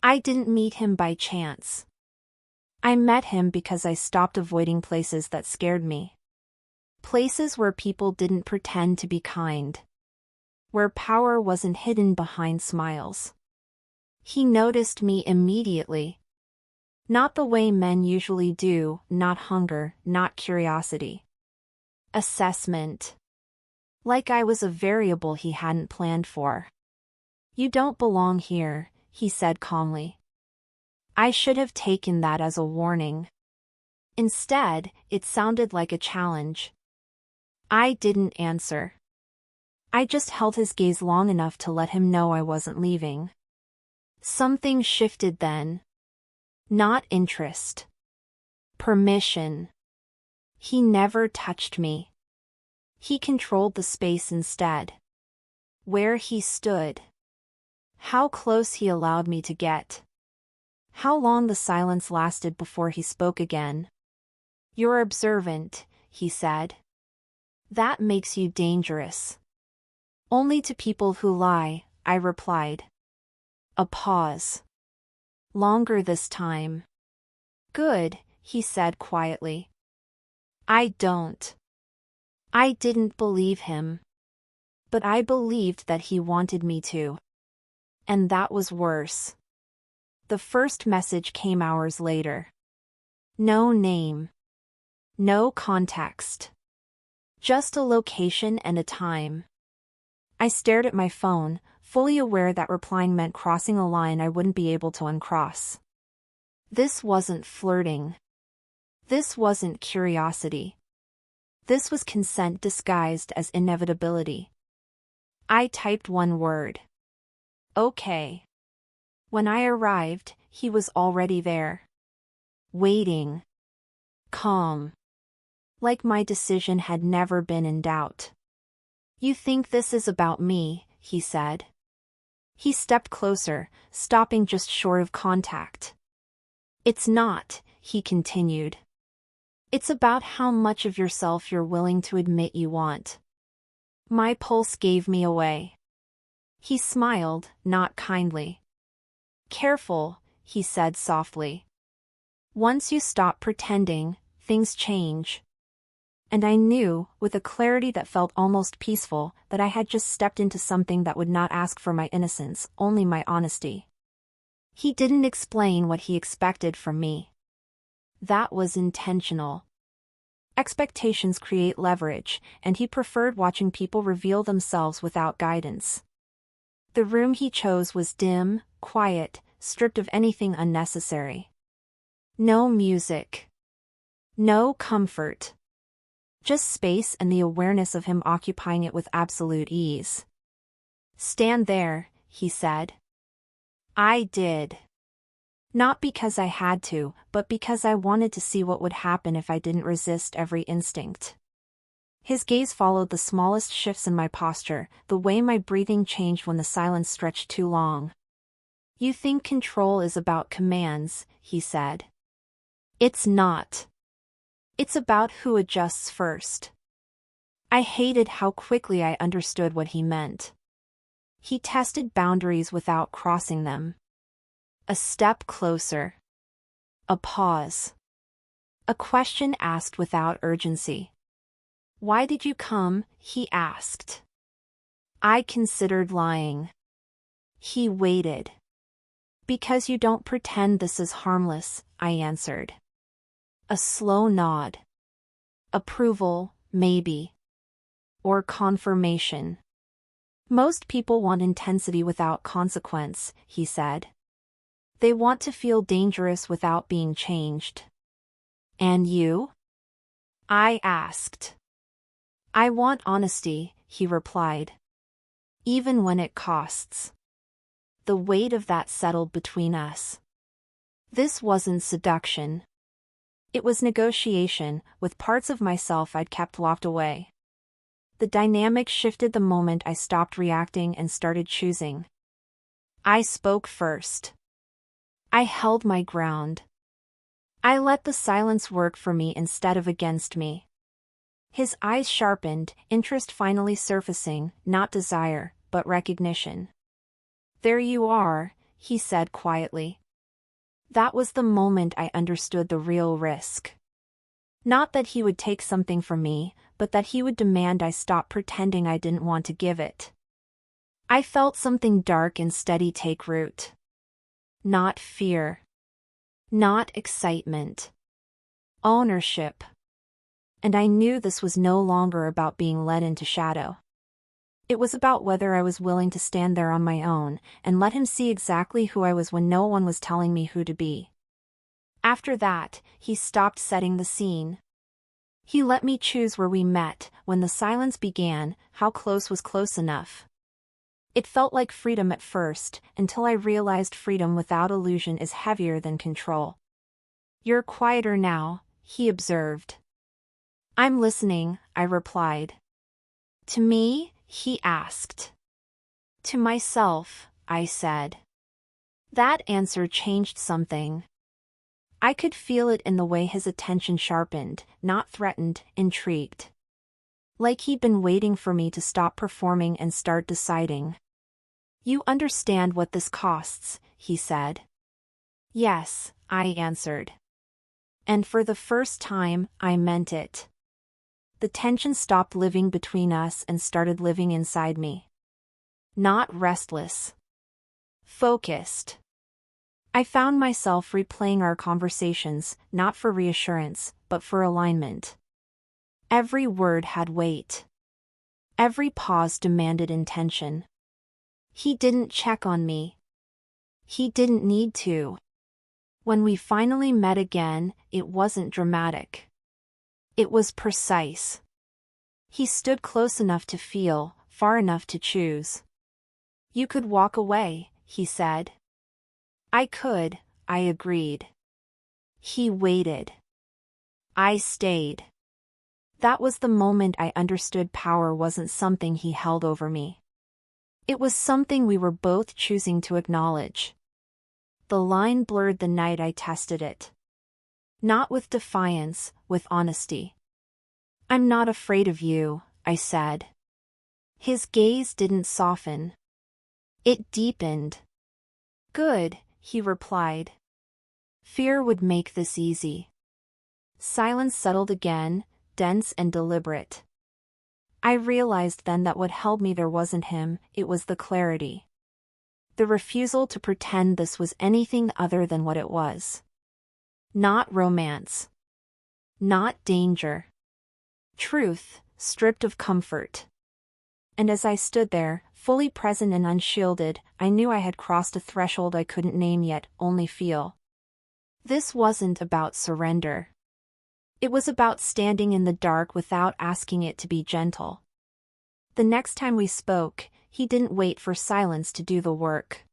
I didn't meet him by chance. I met him because I stopped avoiding places that scared me. Places where people didn't pretend to be kind. Where power wasn't hidden behind smiles. He noticed me immediately. Not the way men usually do, not hunger, not curiosity. Assessment. Like I was a variable he hadn't planned for. "You don't belong here," he said calmly. I should have taken that as a warning. Instead, it sounded like a challenge. I didn't answer. I just held his gaze long enough to let him know I wasn't leaving. Something shifted then. Not interest. Permission. He never touched me. He controlled the space instead. Where he stood. How close he allowed me to get. How long the silence lasted before he spoke again. "You're observant," he said. "That makes you dangerous." "Only to people who lie," I replied. A pause. Longer this time. "Good," he said quietly. I didn't believe him. But I believed that he wanted me to. And that was worse. The first message came hours later. No name. No context. Just a location and a time. I stared at my phone, fully aware that replying meant crossing a line I wouldn't be able to uncross. This wasn't flirting. This wasn't curiosity. This was consent disguised as inevitability. I typed one word. Okay. When I arrived, he was already there. Waiting. Calm. Like my decision had never been in doubt. "You think this is about me," he said. He stepped closer, stopping just short of contact. "It's not," he continued. "It's about how much of yourself you're willing to admit you want." My pulse gave me away. He smiled, not kindly. "Careful," he said softly. "Once you stop pretending, things change." And I knew, with a clarity that felt almost peaceful, that I had just stepped into something that would not ask for my innocence, only my honesty. He didn't explain what he expected from me. That was intentional. Expectations create leverage, and he preferred watching people reveal themselves without guidance. The room he chose was dim, quiet, stripped of anything unnecessary. No music. No comfort. Just space and the awareness of him occupying it with absolute ease. "Stand there," he said. I did. Not because I had to, but because I wanted to see what would happen if I didn't resist every instinct. His gaze followed the smallest shifts in my posture, the way my breathing changed when the silence stretched too long. "You think control is about commands," he said. "It's not. It's about who adjusts first." I hated how quickly I understood what he meant. He tested boundaries without crossing them. A step closer. A pause. A question asked without urgency. "Why did you come?" he asked. I considered lying. He waited. "Because you don't pretend this is harmless," I answered. A slow nod. Approval, maybe. Or confirmation. "Most people want intensity without consequence," he said. "They want to feel dangerous without being changed." "And you?" I asked. "I want honesty," he replied. "Even when it costs." The weight of that settled between us. This wasn't seduction. It was negotiation, with parts of myself I'd kept locked away. The dynamic shifted the moment I stopped reacting and started choosing. I spoke first. I held my ground. I let the silence work for me instead of against me. His eyes sharpened, interest finally surfacing, not desire, but recognition. "There you are," he said quietly. That was the moment I understood the real risk. Not that he would take something from me, but that he would demand I stop pretending I didn't want to give it. I felt something dark and steady take root. Not fear. Not excitement. Ownership. And I knew this was no longer about being led into shadow. It was about whether I was willing to stand there on my own and let him see exactly who I was when no one was telling me who to be. After that, he stopped setting the scene. He let me choose where we met, when the silence began, how close was close enough. It felt like freedom at first, until I realized freedom without illusion is heavier than control. You're quieter now, he observed. I'm listening, I replied. To me? He asked. To myself, I said. That answer changed something. I could feel it in the way his attention sharpened, not threatened, intrigued. Like he'd been waiting for me to stop performing and start deciding. You understand what this costs, he said. Yes, I answered. And for the first time, I meant it. The tension stopped living between us and started living inside me. Not restless. Focused. I found myself replaying our conversations, not for reassurance, but for alignment. Every word had weight. Every pause demanded intention. He didn't check on me. He didn't need to. When we finally met again, it wasn't dramatic. It was precise. He stood close enough to feel, far enough to choose. You could walk away, he said. I could, I agreed. He waited. I stayed. That was the moment I understood power wasn't something he held over me. It was something we were both choosing to acknowledge. The line blurred the night I tested it. Not with defiance, with honesty. I'm not afraid of you, I said. His gaze didn't soften. It deepened. Good, he replied. Fear would make this easy. Silence settled again, dense and deliberate. I realized then that what held me there wasn't him, it was the clarity. The refusal to pretend this was anything other than what it was. Not romance. Not danger. Truth, stripped of comfort. And as I stood there, fully present and unshielded, I knew I had crossed a threshold I couldn't name yet, only feel. This wasn't about surrender. It was about standing in the dark without asking it to be gentle. The next time we spoke, he didn't wait for silence to do the work.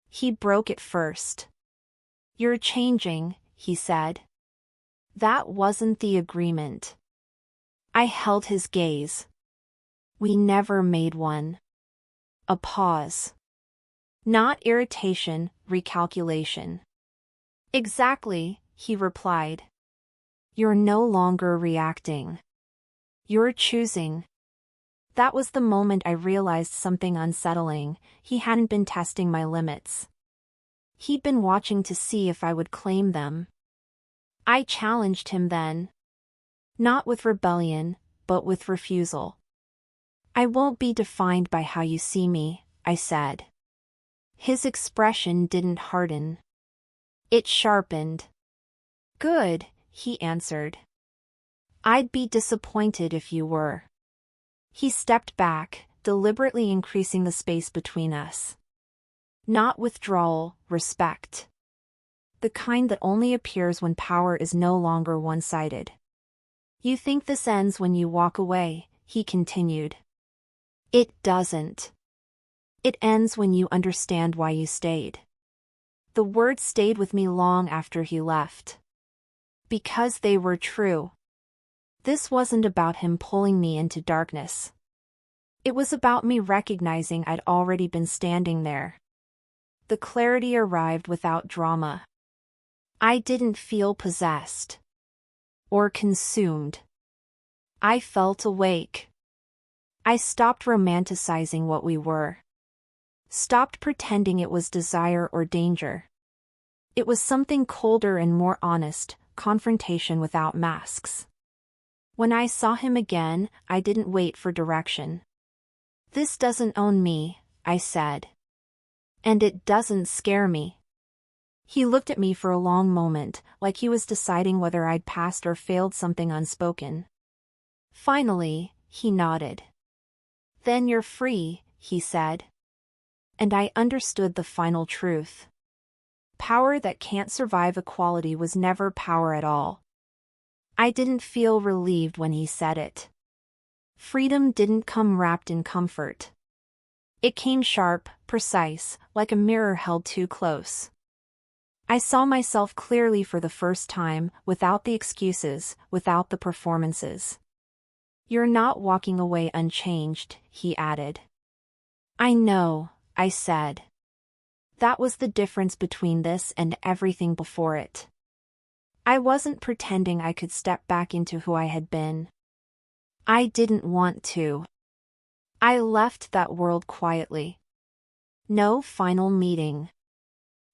He broke it first. You're changing, he said. That wasn't the agreement. I held his gaze. We never made one. A pause. Not irritation, recalculation. Exactly, he replied. You're no longer reacting. You're choosing. That was the moment I realized something unsettling. He hadn't been testing my limits. He'd been watching to see if I would claim them. I challenged him then. Not with rebellion, but with refusal. I won't be defined by how you see me, I said. His expression didn't harden. It sharpened. Good, he answered. I'd be disappointed if you were. He stepped back, deliberately increasing the space between us. Not withdrawal, respect. The kind that only appears when power is no longer one-sided. You think this ends when you walk away, he continued. It doesn't. It ends when you understand why you stayed. The words stayed with me long after he left. Because they were true. This wasn't about him pulling me into darkness. It was about me recognizing I'd already been standing there. The clarity arrived without drama. I didn't feel possessed. Or consumed. I felt awake. I stopped romanticizing what we were. Stopped pretending it was desire or danger. It was something colder and more honest, confrontation without masks. When I saw him again, I didn't wait for direction. "This doesn't own me," I said. "And it doesn't scare me." He looked at me for a long moment, like he was deciding whether I'd passed or failed something unspoken. Finally, he nodded. "Then you're free," he said. And I understood the final truth. Power that can't survive equality was never power at all. I didn't feel relieved when he said it. Freedom didn't come wrapped in comfort. It came sharp, precise, like a mirror held too close. I saw myself clearly for the first time, without the excuses, without the performances. "You're not walking away unchanged," he added. "I know," I said. That was the difference between this and everything before it. I wasn't pretending I could step back into who I had been. I didn't want to. I left that world quietly. No final meeting.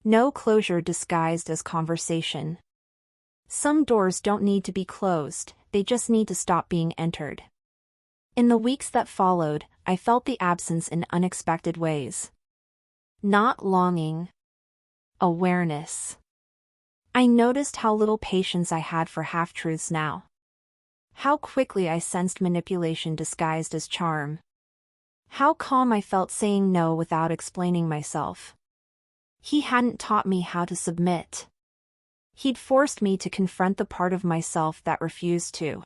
No closure disguised as conversation. Some doors don't need to be closed, they just need to stop being entered. In the weeks that followed, I felt the absence in unexpected ways. Not longing. Awareness. I noticed how little patience I had for half-truths now. How quickly I sensed manipulation disguised as charm. How calm I felt saying no without explaining myself. He hadn't taught me how to submit. He'd forced me to confront the part of myself that refused to.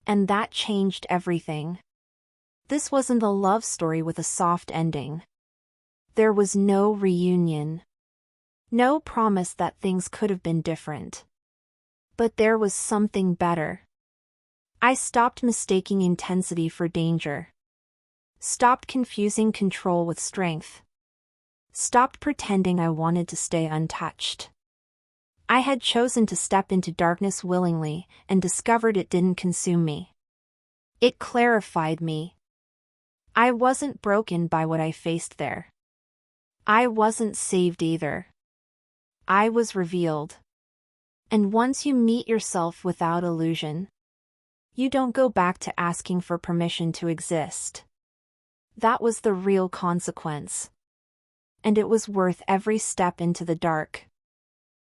And that changed everything. This wasn't a love story with a soft ending. There was no reunion. No promise that things could have been different. But there was something better. I stopped mistaking intensity for danger. Stopped confusing control with strength. Stopped pretending I wanted to stay untouched. I had chosen to step into darkness willingly, and discovered it didn't consume me. It clarified me. I wasn't broken by what I faced there. I wasn't saved either. I was revealed. And once you meet yourself without illusion, you don't go back to asking for permission to exist. That was the real consequence. And it was worth every step into the dark.